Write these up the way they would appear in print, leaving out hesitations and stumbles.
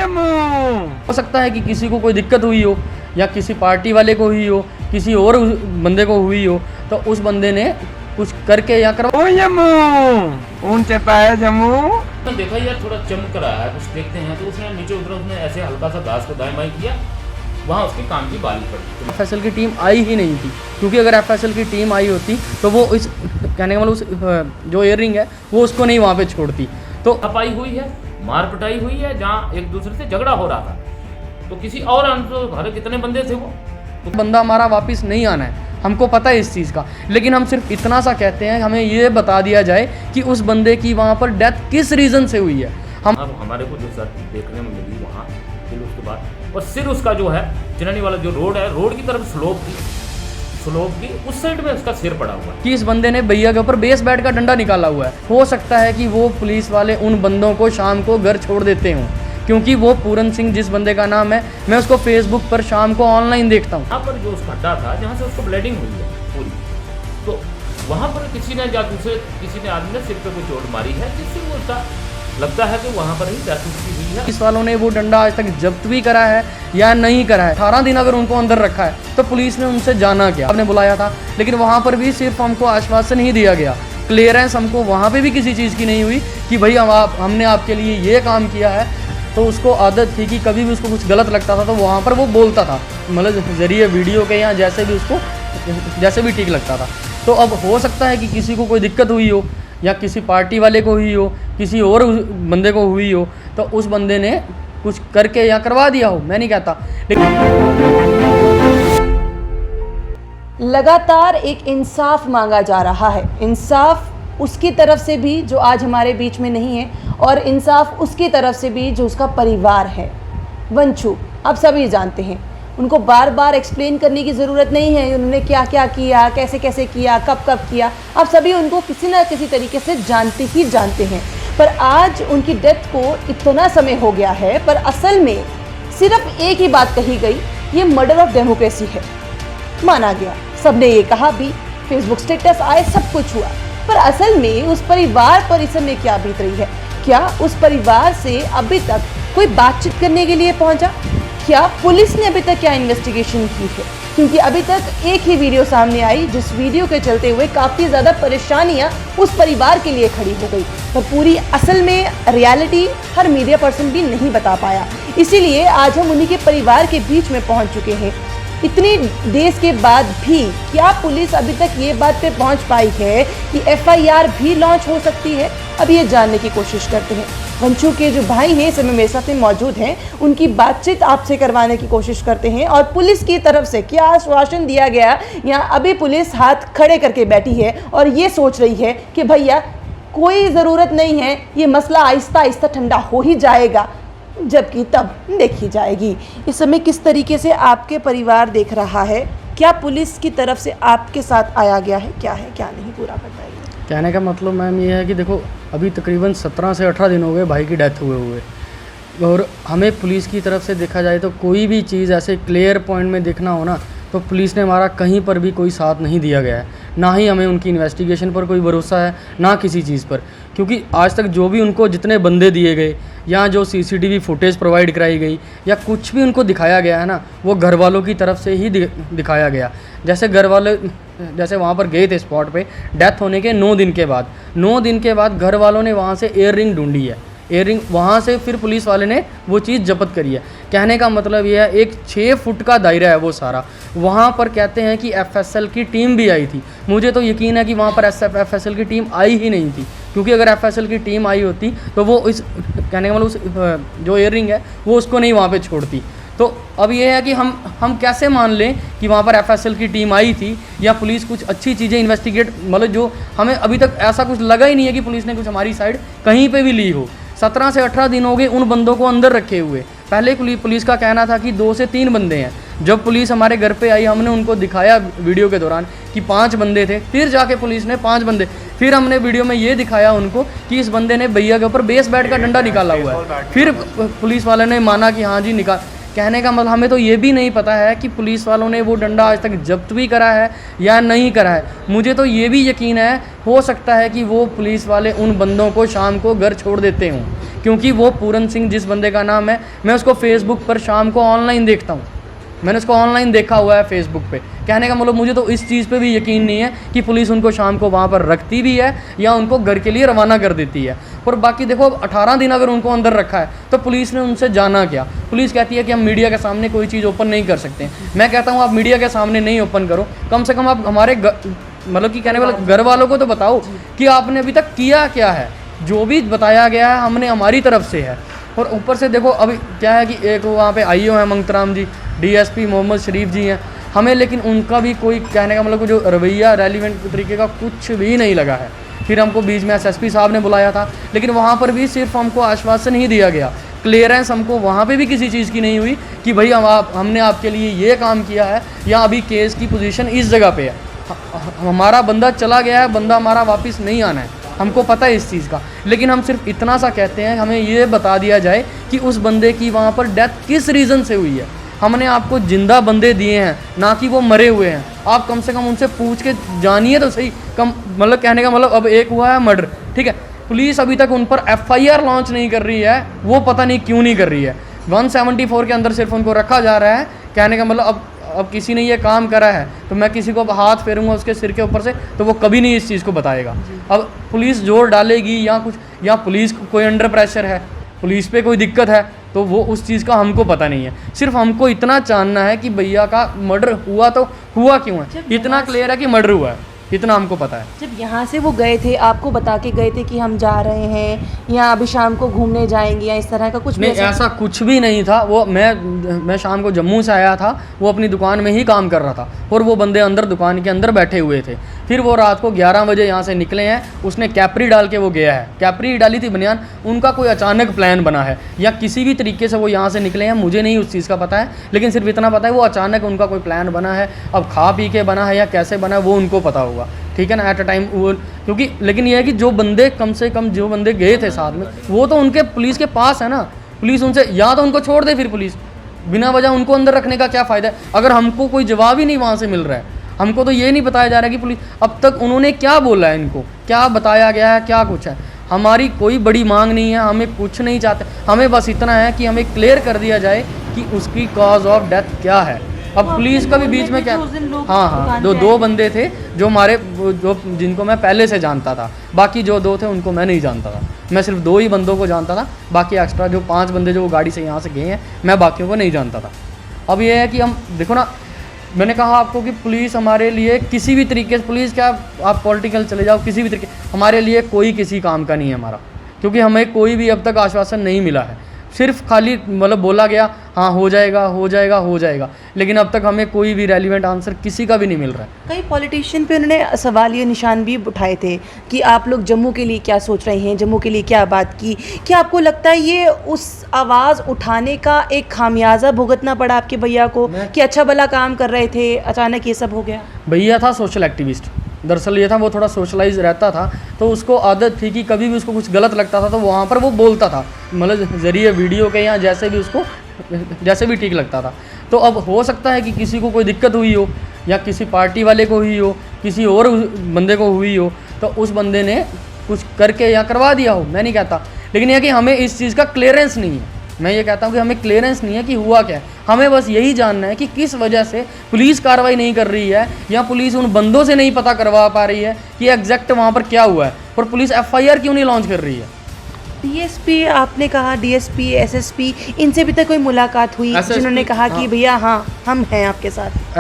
हो सकता है कि किसी को कोई दिक्कत हुई हो या किसी पार्टी वाले को हुई हो, किसी और बंदे को हुई हो, तो उस बंदे ने कुछ करके या करवा ऊंचे पाए जम्मू तो देखा यार थोड़ा चमक रहा है, कुछ देखते हैं तो उसने नीचे उतरा, उसने ऐसे हल्का सा घास को दाएं बाएं किया, वहाँ उसके काम की बाली पड़ी। एफएसएल की टीम आई ही नहीं थी, क्योंकि अगर एफएसएल की टीम आई होती तो वो इस कहने का मतलब उस जो इयररिंग है वो उसको नहीं वहाँ पे छोड़ती। तो हपाई हुई है, मार पिटाई हुई है, जहाँ एक दूसरे से झगड़ा हो रहा था, तो किसी और घर कितने बंदे थे वो, तो बंदा हमारा वापस नहीं आना है, हमको पता है इस चीज़ का, लेकिन हम सिर्फ इतना सा कहते हैं, हमें ये बता दिया जाए कि उस बंदे की वहाँ पर डेथ किस रीज़न से हुई है। हम अब हमारे को जो सर देखने में मिली वहाँ, फिर उसके बाद और सिर उसका जो है चिनानी वाला जो रोड है, रोड की तरफ स्लोप की उस साइड में उसका सिर पड़ा हुआ है कि इस बंदे ने भैया के ऊपर बेस बैट का डंडा निकाला हुआ है। हो सकता है कि वो पुलिस वाले उन बंदों को शाम को घर छोड़ देते हों, क्योंकि वो पूरन सिंह जिस बंदे का नाम है, मैं उसको फेसबुक पर शाम को ऑनलाइन देखता हूँ। वहाँ पर जो उसका खड्डा था जहाँ से उसको ब्लीडिंग हुई है पूरी, तो वहाँ पर किसी ने या दूसरे किसी ने आदमी ने सिर पे कोई चोट मारी है, जिससे वो उसका लगता है कि वहाँ पर ही डेथ उसकी हुई है। पुलिस वालों ने वो डंडा आज तक जब्त भी करा है या नहीं करा है। 18 दिन अगर उनको अंदर रखा है तो पुलिस ने उनसे जाना क्या, आपने बुलाया था, लेकिन वहाँ पर भी सिर्फ हमको आश्वासन ही दिया गया, क्लियरेंस हमको वहाँ पे भी किसी चीज़ की नहीं हुई कि भाई हमने आपके लिए ये काम किया है। तो उसको आदत थी कि कभी भी उसको कुछ गलत लगता था तो वहाँ पर वो बोलता था, मतलब जरिए वीडियो के या जैसे भी उसको जैसे भी ठीक लगता था। तो अब हो सकता है कि किसी को कोई दिक्कत हुई हो या किसी पार्टी वाले को हुई हो, किसी और बंदे को हुई हो, तो उस बंदे ने कुछ करके या करवा दिया हो, मैं नहीं कहता, लेकिन लगातार एक इंसाफ मांगा जा रहा है। इंसाफ उसकी तरफ से भी जो आज हमारे बीच में नहीं है, और इंसाफ उसकी तरफ से भी जो उसका परिवार है। वंशु आप सभी जानते हैं, उनको बार बार एक्सप्लेन करने की ज़रूरत नहीं है उन्होंने क्या क्या किया, कैसे कैसे किया, कब कब किया। आप सभी उनको किसी न किसी तरीके से जानते ही जानते हैं। पर आज उनकी डेथ को इतना समय हो गया है, पर असल में सिर्फ एक ही बात कही गई, ये मर्डर ऑफ डेमोक्रेसी है। माना गया, सबने ये कहा भी, फेसबुक स्टेटस आए, सब कुछ हुआ, पर असल में उस परिवार पर इस समय क्या बीत रही है? क्या उस परिवार से अभी तक कोई बातचीत करने के लिए पहुंचा? क्या पुलिस ने अभी तक क्या इन्वेस्टिगेशन की है? क्योंकि अभी तक एक ही वीडियो सामने आई, जिस वीडियो के चलते हुए काफ़ी ज़्यादा परेशानियां उस परिवार के लिए खड़ी हो गई, पर पूरी असल में रियलिटी हर मीडिया पर्सन भी नहीं बता पाया। इसीलिए आज हम उन्हीं के परिवार के बीच में पहुंच चुके हैं। इतनी देश के बाद भी क्या पुलिस अभी तक ये बात पे पहुंच पाई है कि एफआईआर भी लॉन्च हो सकती है? अब ये जानने की कोशिश करते हैं। वंशु के जो भाई हैं इस समय मेरे साथ में मौजूद हैं, उनकी बातचीत आपसे करवाने की कोशिश करते हैं। और पुलिस की तरफ से क्या आश्वासन दिया गया, या अभी पुलिस हाथ खड़े करके बैठी है और ये सोच रही है कि भैया कोई ज़रूरत नहीं है, ये मसला आहिस्ता आहिस्ता ठंडा हो ही जाएगा, जबकि तब देखी जाएगी। इस समय किस तरीके से आपके परिवार देख रहा है? क्या पुलिस की तरफ से आपके साथ आया गया है? क्या है क्या नहीं, पूरा बताइए। कहने का मतलब मैम ये है कि देखो, अभी तकरीबन 17 से 18 दिन हो गए भाई की डेथ हुए, और हमें पुलिस की तरफ से देखा जाए तो कोई भी चीज़ ऐसे क्लियर पॉइंट में देखना हो ना, तो पुलिस ने हमारा कहीं पर भी कोई साथ नहीं दिया गया है। ना ही हमें उनकी इन्वेस्टिगेशन पर कोई भरोसा है, ना किसी चीज़ पर, क्योंकि आज तक जो भी उनको जितने बंदे दिए गए या जो सीसीटीवी फुटेज प्रोवाइड कराई गई या कुछ भी उनको दिखाया गया है ना, वो घर वालों की तरफ से ही दिखाया गया। जैसे घर वाले जैसे वहाँ पर गए थे स्पॉट पे डेथ होने के 9 दिन के बाद घर वालों ने वहाँ से एयर रिंग ढूंढी है, एयर रिंग वहाँ से फिर पुलिस वाले ने वो चीज़ जब्त करी है। कहने का मतलब ये है, एक 6 फुट का दायरा है वो सारा। वहाँ पर कहते हैं कि एफएसएल की टीम भी आई थी, मुझे तो यकीन है कि वहाँ पर एफएसएल की टीम आई ही नहीं थी, क्योंकि अगर एफएसएल की टीम आई होती तो वो इस कहने का मतलब उस जो एयर रिंग है वो उसको नहीं वहाँ पे छोड़ती। तो अब ये है कि हम कैसे मान लें कि वहाँ पर एफएसएल की टीम आई थी या पुलिस कुछ अच्छी चीज़ें इन्वेस्टिगेट, मतलब जो हमें अभी तक ऐसा कुछ लगा ही नहीं है कि पुलिस ने कुछ हमारी साइड कहीं पे भी ली हो। 17 से 18 दिन हो गए उन बंदों को अंदर रखे हुए। पहले पुलिस का कहना था कि 2 से 3 बंदे हैं। जब पुलिस हमारे घर पे आई, हमने उनको दिखाया वीडियो के दौरान कि 5 बंदे थे, फिर जाके पुलिस ने 5 बंदे, फिर हमने वीडियो में ये दिखाया उनको कि इस बंदे ने भैया के ऊपर बेस बैट का डंडा निकाला हुआ है, फिर पुलिस वाले ने माना कि हाँ जी निकाल। कहने का मतलब हमें तो ये भी नहीं पता है कि पुलिस वालों ने वो डंडा आज तक जब्त भी करा है या नहीं करा है। मुझे तो ये भी यकीन है, हो सकता है कि वो पुलिस वाले उन बंदों को शाम को घर छोड़ देते हों, क्योंकि वो पूरन सिंह जिस बंदे का नाम है, मैं उसको फेसबुक पर शाम को ऑनलाइन देखता हूँ, मैंने उसको ऑनलाइन देखा हुआ है फेसबुक पे। कहने का मतलब मुझे तो इस चीज़ पे भी यकीन नहीं है कि पुलिस उनको शाम को वहाँ पर रखती भी है या उनको घर के लिए रवाना कर देती है। और बाकी देखो, अब 18 दिन अगर उनको अंदर रखा है तो पुलिस ने उनसे जाना क्या? पुलिस कहती है कि हम मीडिया के सामने कोई चीज़ ओपन नहीं कर सकते। मैं कहता हूँ आप मीडिया के सामने नहीं ओपन करो, कम से कम आप हमारे मतलब कि कहने वाले घर वालों को तो बताओ कि आपने अभी तक किया क्या है। जो भी बताया गया है हमने हमारी तरफ से है। और ऊपर से देखो अभी क्या है कि एक वहाँ पे आईओ है मंगतराम जी, डीएसपी मोहम्मद शरीफ जी हैं, हमें लेकिन उनका भी कोई कहने का मतलब जो रवैया रेलिवेंट तरीके का कुछ भी नहीं लगा है। फिर हमको बीच में एसएसपी साहब ने बुलाया था, लेकिन वहाँ पर भी सिर्फ हमको आश्वासन ही दिया गया, क्लियरेंस हमको वहाँ पे भी किसी चीज़ की नहीं हुई कि भाई हमने आपके लिए ये काम किया है या अभी केस की पोजीशन इस जगह पे है। हमारा बंदा चला गया है, बंदा हमारा वापस नहीं आना है, हमको पता है इस चीज़ का। लेकिन हम सिर्फ इतना सा कहते हैं, हमें ये बता दिया जाए कि उस बंदे की वहाँ पर डेथ किस रीज़न से हुई है। हमने आपको जिंदा बंदे दिए हैं, ना कि वो मरे हुए हैं। आप कम से कम उनसे पूछ के जानिए तो सही। कम मतलब कहने का मतलब अब एक हुआ है मर्डर, ठीक है, पुलिस अभी तक उन पर एफआईआर लॉन्च नहीं कर रही है, वो पता नहीं क्यों नहीं कर रही है। 174 के अंदर सिर्फ उनको रखा जा रहा है। कहने का मतलब अब किसी ने ये काम करा है तो मैं किसी को हाथ फेरूंगा उसके सिर के ऊपर से तो वो कभी नहीं इस चीज़ को बताएगा। अब पुलिस जोर डालेगी या कुछ, या पुलिस कोई अंडर प्रेशर है, पुलिस पे कोई दिक्कत है, तो वो उस चीज़ का हमको पता नहीं है। सिर्फ हमको इतना जानना है कि भैया का मर्डर हुआ तो हुआ क्यों है, इतना क्लियर है कि मर्डर हुआ है, इतना हमको पता है। जब यहाँ से वो गए थे, आपको बता के गए थे कि हम जा रहे हैं या अभी शाम को घूमने जाएंगे या इस तरह का कुछ? नहीं, ऐसा कुछ भी नहीं था। वो मैं शाम को जम्मू से आया था, वो अपनी दुकान में ही काम कर रहा था और वो बंदे अंदर दुकान के अंदर बैठे हुए थे। फिर वो रात को 11 बजे यहाँ से निकले हैं, उसने कैपरी डाल के वो गया है, कैपरी डाली थी बनियान, उनका कोई अचानक प्लान बना है या किसी भी तरीके से वो यहाँ से निकले हैं, मुझे नहीं उस चीज़ का पता है। लेकिन सिर्फ इतना पता है वो अचानक उनका कोई प्लान बना है, अब खा पी के बना है या कैसे बना है वो उनको पता होगा, ठीक है ना, एट अ टाइम वो। क्योंकि लेकिन ये है कि जो बंदे कम से कम जो बंदे गए थे साथ में, वो तो उनके पुलिस के पास है ना, पुलिस उनसे या तो उनको छोड़ दे, फिर पुलिस बिना वजह उनको अंदर रखने का क्या फ़ायदा है अगर हमको कोई जवाब ही नहीं वहाँ से मिल रहा है। हमको तो ये नहीं बताया जा रहा है कि पुलिस अब तक उन्होंने क्या बोला है, इनको क्या बताया गया है, क्या कुछ है। हमारी कोई बड़ी मांग नहीं है, हमें कुछ नहीं चाहते, हमें बस इतना है कि हमें क्लियर कर दिया जाए कि उसकी कॉज ऑफ डेथ क्या है। अब पुलिस का भी बीच में क्या, हाँ, दो बंदे थे जो हमारे जो जिनको मैं पहले से जानता था, बाकी जो 2 थे उनको मैं नहीं जानता था। मैं सिर्फ 2 ही बंदों को जानता था, बाकी एक्स्ट्रा जो 5 बंदे जो गाड़ी से यहाँ से गए हैं मैं बाकियों को नहीं जानता था। अब ये है कि हम देखो ना, मैंने कहा आपको कि पुलिस हमारे लिए किसी भी तरीके से, पुलिस क्या आप पॉलिटिकल चले जाओ, किसी भी तरीके हमारे लिए कोई किसी काम का नहीं है हमारा, क्योंकि हमें कोई भी अब तक आश्वासन नहीं मिला है। सिर्फ खाली मतलब बोला गया हाँ हो जाएगा हो जाएगा हो जाएगा, लेकिन अब तक हमें कोई भी रेलिवेंट आंसर किसी का भी नहीं मिल रहा है। कई पॉलिटिशियन पे उन्होंने सवाल ये निशान भी उठाए थे कि आप लोग जम्मू के लिए क्या सोच रहे हैं, जम्मू के लिए क्या बात की। क्या आपको लगता है ये उस आवाज़ उठाने का एक खामियाजा भुगतना पड़ा आपके भैया को कि अच्छा भला काम कर रहे थे, अचानक ये सब हो गया? भैया था सोशल एक्टिविस्ट, दरअसल ये था वो थोड़ा सोशलाइज रहता था, तो उसको आदत थी कि कभी भी उसको कुछ गलत लगता था तो वहाँ पर वो बोलता था, मतलब ज़रिए वीडियो के या जैसे भी उसको जैसे भी ठीक लगता था। तो अब हो सकता है कि किसी को कोई दिक्कत हुई हो या किसी पार्टी वाले को हुई हो, किसी और बंदे को हुई हो, तो उस बंदे ने कुछ करके या करवा दिया हो, मैं नहीं कहता। लेकिन यह कि हमें इस चीज़ का क्लियरेंस नहीं है, मैं ये कहता हूँ कि हमें क्लियरेंस नहीं है कि हुआ क्या है। हमें बस यही जानना है कि किस वजह से पुलिस कार्रवाई नहीं कर रही है या पुलिस उन बंदों से नहीं पता करवा पा रही है कि एग्जैक्ट वहाँ पर क्या हुआ है, और पुलिस एफआईआर क्यों नहीं लॉन्च कर रही है। डीएसपी आपने कहा, डीएसपी एसएसपी इनसे भी तक कोई मुलाकात हुई जिन्होंने कहा कि भैया हाँ हम हैं आपके साथ?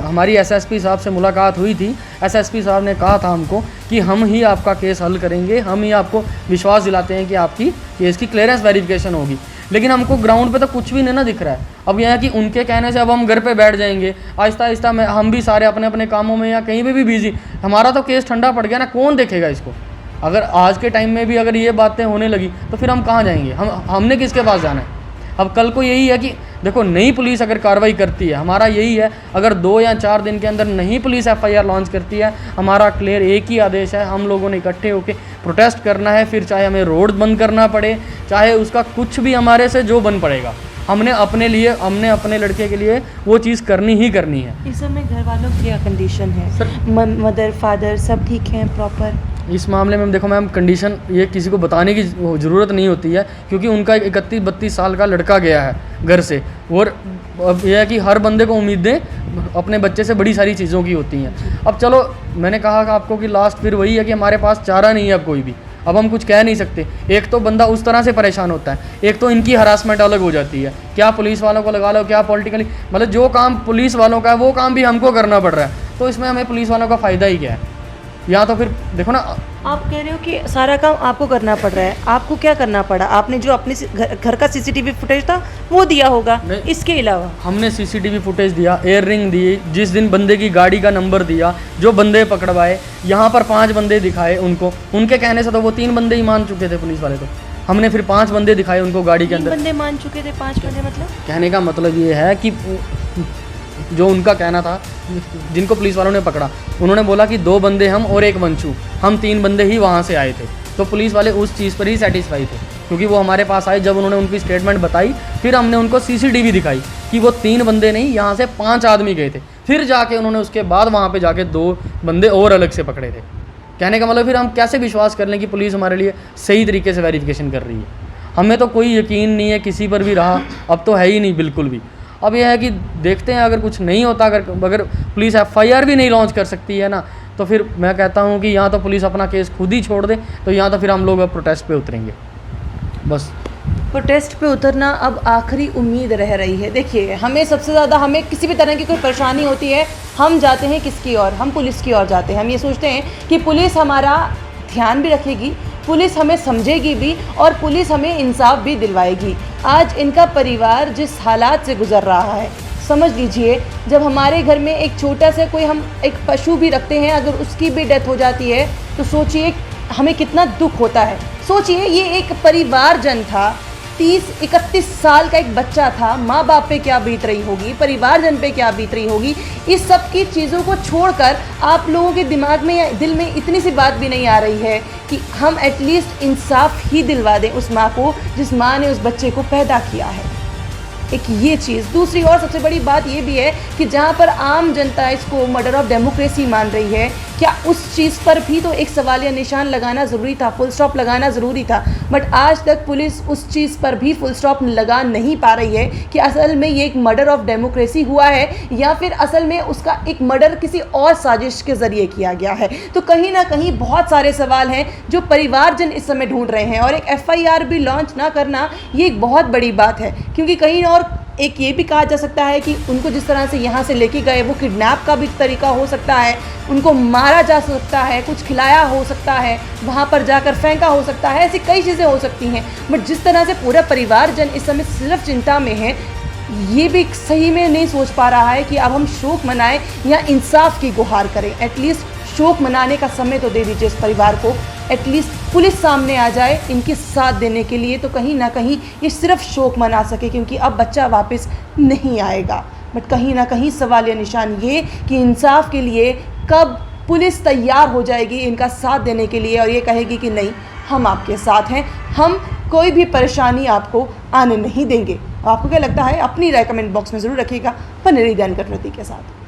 हमारी एसएसपी साहब से मुलाकात हुई थी। एसएसपी साहब ने कहा था हमको कि हम ही आपका केस हल करेंगे, हम ही आपको विश्वास दिलाते हैं कि आपकी केस की क्लियरेंस वेरिफिकेशन होगी। लेकिन हमको ग्राउंड पे तो कुछ भी नहीं ना दिख रहा है। अब यह है कि उनके कहने से अब हम घर पे बैठ जाएंगे, आहिस्ता आहिस्ता हम भी सारे अपने अपने कामों में या कहीं पे भी बिजी, हमारा तो केस ठंडा पड़ गया ना, कौन देखेगा इसको। अगर आज के टाइम में भी अगर ये बातें होने लगी तो फिर हम कहाँ जाएंगे, हमने किसके पास जाना है। अब कल को यही है कि देखो नई पुलिस अगर कार्रवाई करती है, हमारा यही है, अगर 2 या 4 दिन के अंदर नई पुलिस एफआईआर लॉन्च करती है, हमारा क्लियर एक ही आदेश है, हम लोगों ने इकट्ठे होकर प्रोटेस्ट करना है, फिर चाहे हमें रोड बंद करना पड़े, चाहे उसका कुछ भी हमारे से जो बन पड़ेगा, हमने अपने लड़के के लिए वो चीज़ करनी ही करनी है। इस समय घर वालों की क्या कंडीशन है? मदर फादर सब ठीक हैं प्रॉपर? इस मामले में देखो मैम, कंडीशन ये किसी को बताने की ज़रूरत नहीं होती है, क्योंकि उनका 31-32 साल का लड़का गया है घर से। और अब यह है कि हर बंदे को उम्मीदें अपने बच्चे से बड़ी सारी चीज़ों की होती हैं। अब चलो, मैंने कहा कि आपको कि लास्ट फिर वही है कि हमारे पास चारा नहीं है अब कोई भी, अब हम कुछ कह नहीं सकते। एक तो बंदा उस तरह से परेशान होता है, एक तो इनकी हरासमेंट अलग हो जाती है। क्या पुलिस वालों को लगा लो, क्या पॉलिटिकली, मतलब जो काम पुलिस वालों का है वो काम भी हमको करना पड़ रहा है, तो इसमें हमें पुलिस वालों का फ़ायदा ही क्या है? या तो फिर देखो ना, आप कह रहे हो कि सारा काम आपको करना पड़ रहा है, आपको क्या करना पड़ा? आपने जो अपने घर का सीसीटीवी फुटेज था वो दिया होगा, इसके अलावा? हमने सीसीटीवी फुटेज दिया, एयर रिंग दी, जिस दिन बंदे की गाड़ी का नंबर दिया, जो बंदे पकड़वाए, यहाँ पर 5 बंदे दिखाए उनको। उनके कहने से तो वो 3 बंदे ही मान चुके थे पुलिस वाले, तो हमने फिर 5 बंदे दिखाए उनको गाड़ी के 3 अंदर। बंदे मान चुके थे, 5 बंदे मतलब? कहने का मतलब ये है कि जो उनका कहना था, जिनको पुलिस वालों ने पकड़ा, उन्होंने बोला कि 2 बंदे हम और 1 वंशु, हम 3 बंदे ही वहाँ से आए थे। तो पुलिस वाले उस चीज़ पर ही सेटिस्फाई थे, क्योंकि वो हमारे पास आए, जब उन्होंने उनकी स्टेटमेंट बताई, फिर हमने उनको सीसीटीवी दिखाई कि वो 3 बंदे नहीं, यहाँ से 5 आदमी गए थे। फिर जाके उन्होंने उसके बाद वहाँ पे जाके 2 बंदे और अलग से पकड़े थे। कहने का मतलब फिर हम कैसे विश्वास कर लें कि पुलिस हमारे लिए सही तरीके से वेरिफिकेशन कर रही है? हमें तो कोई यकीन नहीं है किसी पर भी रहा, अब तो है ही नहीं बिल्कुल भी। अब यह है कि देखते हैं, अगर कुछ नहीं होता, अगर पुलिस FIR भी नहीं लॉन्च कर सकती है ना, तो फिर मैं कहता हूँ कि यहाँ तो पुलिस अपना केस खुद ही छोड़ दे, तो यहाँ तो फिर हम लोग अब प्रोटेस्ट पे उतरेंगे बस। प्रोटेस्ट पे उतरना अब आखिरी उम्मीद रह रही है। देखिए, हमें सबसे ज़्यादा, हमें किसी भी तरह की कोई परेशानी होती है, हम जाते हैं किसकी ओर? हम पुलिस की ओर जाते हैं। हम ये सोचते हैं कि पुलिस हमारा ध्यान भी रखेगी, पुलिस हमें समझेगी भी, और पुलिस हमें इंसाफ भी दिलवाएगी। आज इनका परिवार जिस हालात से गुजर रहा है, समझ लीजिए, जब हमारे घर में एक छोटा सा कोई, हम एक पशु भी रखते हैं, अगर उसकी भी डेथ हो जाती है तो सोचिए हमें कितना दुख होता है। सोचिए, ये एक परिवारजन था, 30-31 साल का एक बच्चा था, माँ बाप पे क्या बीत रही होगी, परिवारजन पे क्या बीत रही होगी। इस सब की चीज़ों को छोड़कर आप लोगों के दिमाग में या दिल में इतनी सी बात भी नहीं आ रही है कि हम एटलीस्ट इंसाफ ही दिलवा दें उस माँ को, जिस माँ ने उस बच्चे को पैदा किया है। एक ये चीज़। दूसरी और सबसे बड़ी बात ये भी है कि जहाँ पर आम जनता इसको मर्डर ऑफ डेमोक्रेसी मान रही है, क्या उस चीज़ पर भी तो एक सवालिया निशान लगाना ज़रूरी था, फुल स्टॉप लगाना ज़रूरी था। बट आज तक पुलिस उस चीज़ पर भी फुल स्टॉप लगा नहीं पा रही है कि असल में ये एक मर्डर ऑफ डेमोक्रेसी हुआ है या फिर असल में उसका एक मर्डर किसी और साजिश के ज़रिए किया गया है। तो कहीं ना कहीं बहुत सारे सवाल हैं जो परिवारजन इस समय ढूंढ रहे हैं, और एक FIR भी लॉन्च ना करना ये एक बहुत बड़ी बात है, क्योंकि कहीं और एक ये भी कहा जा सकता है कि उनको जिस तरह से यहाँ से लेके गए, वो किडनैप का भी तरीका हो सकता है, उनको मारा जा सकता है, कुछ खिलाया हो सकता है, वहाँ पर जाकर फेंका हो सकता है, ऐसी कई चीज़ें हो सकती हैं। बट जिस तरह से पूरा परिवारजन इस समय सिर्फ चिंता में है, ये भी सही में नहीं सोच पा रहा है कि अब हम शोक मनाएं या इंसाफ की गुहार करें। एटलीस्ट शोक मनाने का समय तो दे दीजिए इस परिवार को, एटलीस्ट पुलिस सामने आ जाए इनके साथ देने के लिए, तो कहीं ना कहीं ये सिर्फ शोक मना सके, क्योंकि अब बच्चा वापस नहीं आएगा। बट कहीं ना कहीं सवालिया निशान ये कि इंसाफ के लिए कब पुलिस तैयार हो जाएगी इनका साथ देने के लिए, और ये कहेगी कि नहीं, हम आपके साथ हैं, हम कोई भी परेशानी आपको आने नहीं देंगे। आपको क्या लगता है? अपनी राय कमेंट बॉक्स में ज़रूर रखिएगा। बने रहिए ध्यान कटौती के साथ।